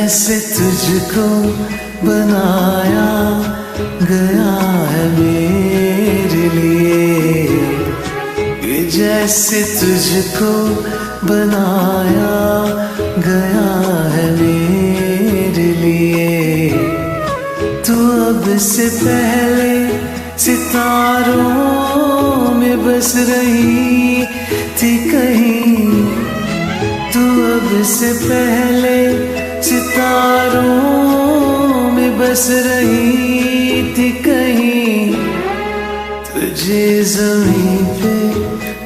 जैसे तुझको बनाया गया है मेरे लिए, ये जैसे तुझको बनाया गया है मेरे लिए। तू अब से पहले सितारों में बस रही थी कहीं, तू अब से पहले सितारों में बस रही थी कहीं। तुझे ज़मीं पे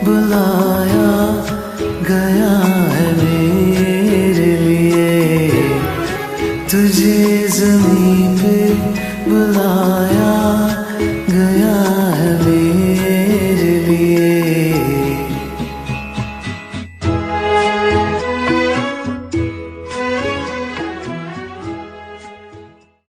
बुलाया गया है मेरे लिए, तुझे ज़मीं पे बुलाया